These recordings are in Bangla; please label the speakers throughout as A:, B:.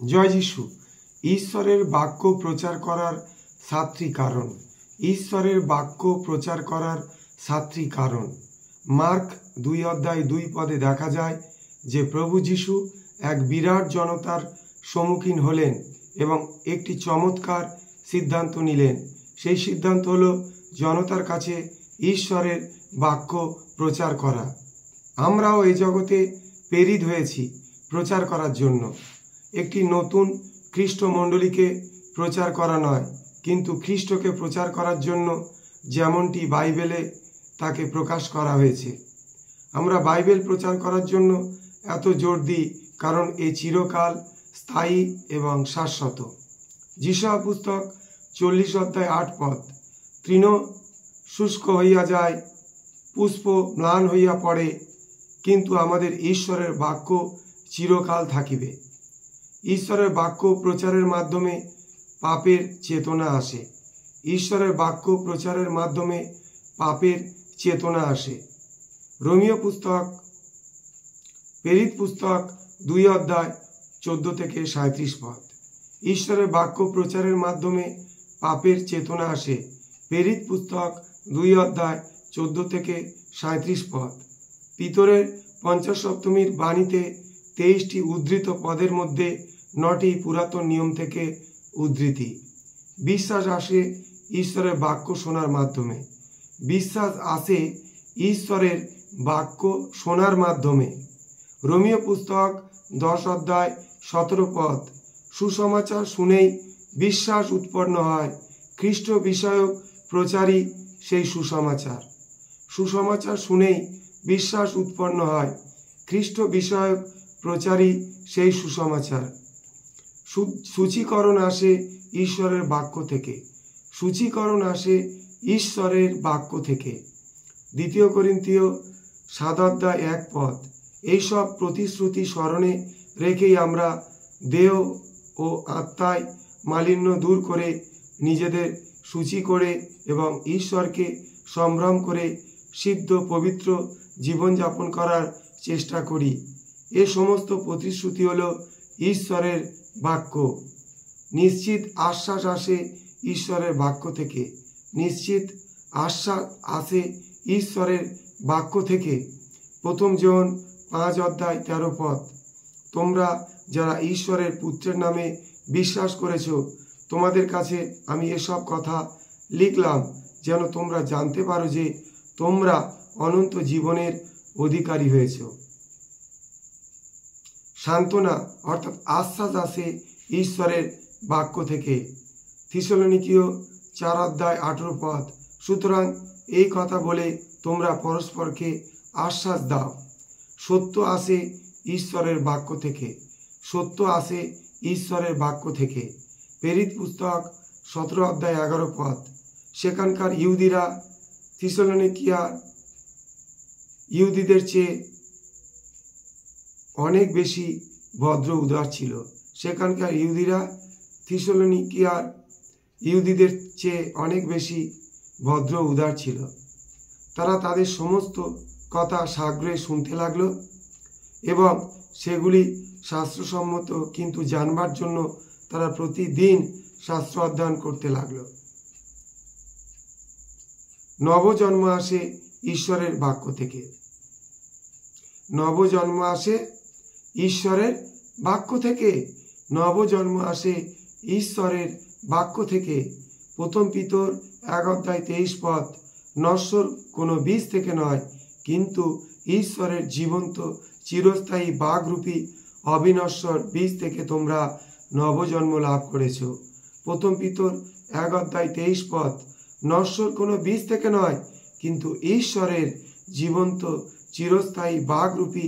A: জয় যিশু। ঈশ্বরের বাক্য প্রচার করার 7টি কারণ। ঈশ্বরের বাক্য প্রচার করার 7টি কারণ। মার্ক 2:2 দেখা যায় যে প্রভু যিশু এক বিরাট জনতার সম্মুখীন হলেন এবং একটি চমৎকার সিদ্ধান্ত নিলেন। সেই সিদ্ধান্ত হলো জনতার কাছে ঈশ্বরের বাক্য প্রচার করা। আমরাও এই জগতে প্রেরিত হয়েছি প্রচার করার জন্য। একটি নতুন খ্রিস্ট মণ্ডলীকে প্রচার করা নয়, কিন্তু খ্রিস্টকে প্রচার করার জন্য যেমনটি বাইবেলে তাকে প্রকাশ করা হয়েছে। আমরা বাইবেল প্রচার করার জন্য এত জোর দিই কারণ এ চিরকাল স্থায়ী এবং শাশ্বত। যিশয়া পুস্তক 40:8 তৃণ শুষ্ক হইয়া যায়, পুষ্প ম্লান হইয়া পড়ে, কিন্তু আমাদের ঈশ্বরের বাক্য চিরকাল থাকিবে। ঈশ্বরের বাক্য প্রচারের মাধ্যমে পাপের চেতনা আসে। ঈশ্বরের বাক্য প্রচারের মাধ্যমে পাপের চেতনা আসে। রোমীয় পুস্তক, প্রেরিত পুস্তক 2:14-37 ঈশ্বরের বাক্য প্রচারের মাধ্যমে পাপের চেতনা আসে। প্রেরিত পুস্তক 2:14-37 পিতরের পঞ্চসপ্তমীর বাণীতে 23টি উদ্ধৃত পদের মধ্যে 9টি পুরাতন নিয়ম থেকে উদ্ধৃতি। বিশ্বাস আসে ঈশ্বরের বাক্য শোনার মাধ্যমে। বিশ্বাস আসে ঈশ্বরের বাক্য শোনার মাধ্যমে। রোমীয় পুস্তক 10:17 সুসমাচার শুনেই বিশ্বাস উৎপন্ন হয়। খ্রিস্ট বিষয়ক প্রচারই সেই সুসমাচার। সুসমাচার শুনেই বিশ্বাস উৎপন্ন হয়। খ্রিস্ট বিষয়ক প্রচারই সেই সুসমাচার। সূচীকরণ আসে ঈশ্বরের বাক্য থেকে। সূচীকরণ আসে ঈশ্বরের বাক্য থেকে। 2 করিন্থীয় 7:1 এইসব প্রতিশ্রুতি স্মরণে রেখেই আমরা দেহ ও আত্মায় মালিন্য দূর করে নিজেদের সূচি করে এবং ঈশ্বরকে সম্ভ্রম করে সিদ্ধ পবিত্র জীবনযাপন করার চেষ্টা করি। এ সমস্ত প্রতিশ্রুতি হলো ঈশ্বরের বাক্য। নিশ্চিত আশ্বাস আসে ঈশ্বরের বাক্য থেকে। নিশ্চিত আশ্বাস আসে ঈশ্বরের বাক্য থেকে। 1 জন 5:13 তোমরা যারা ঈশ্বরের পুত্রের নামে বিশ্বাস করেছ, তোমাদের কাছে আমি এসব কথা লিখলাম যেন তোমরা জানতে পারো যে তোমরা অনন্ত জীবনের অধিকারী হয়েছ। সান্ত্বনা অর্থাৎ আশ্বাস আসে ঈশ্বরের বাক্য থেকে। থিসলনিকীয় 4:18 সুতরাং এই কথা বলে তোমরা পরস্পরকে আশ্বাস দাও। সত্য আসে ঈশ্বরের বাক্য থেকে। সত্য আসে ঈশ্বরের বাক্য থেকে। প্রেরিত পুস্তক 17:11 সেখানকার ইহুদিরা থিসলনিকিয়া ইহুদিদের চেয়ে অনেক বেশি ভদ্র উদার ছিল। সেখানকার ইহুদিরা থিসলনিকিয়ার ইহুদিদের চেয়ে অনেক বেশি ভদ্র উদার ছিল। তারা তাদের সমস্ত কথা সাগ্রহে শুনতে লাগলো এবং সেগুলি শাস্ত্রসম্মত কিন্তু জানবার জন্য তারা প্রতিদিন শাস্ত্র অধ্যয়ন করতে লাগলো। নবজন্ম আসে ঈশ্বরের বাক্য থেকে। নবজন্ম আসে ঈশ্বরের বাক্য থেকে। নবজন্ম আসে ঈশ্বরের বাক্য থেকে। 1 পিতর 1:23 নশ্বর কোনো বীজ থেকে নয়, কিন্তু ঈশ্বরের জীবন্ত চিরস্থায়ী বাগরূপী অবিনশ্বর বীজ থেকে তোমরা নবজন্ম লাভ করেছ। 1 পিতর 1:23 নশ্বর কোনো বীজ থেকে নয়, কিন্তু ঈশ্বরের জীবন্ত চিরস্থায়ী বাগরূপী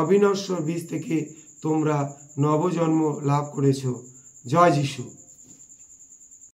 A: অবিনশ্বর বীজ থেকে তোমরা নবজন্ম লাভ করেছ। জয় যিশু।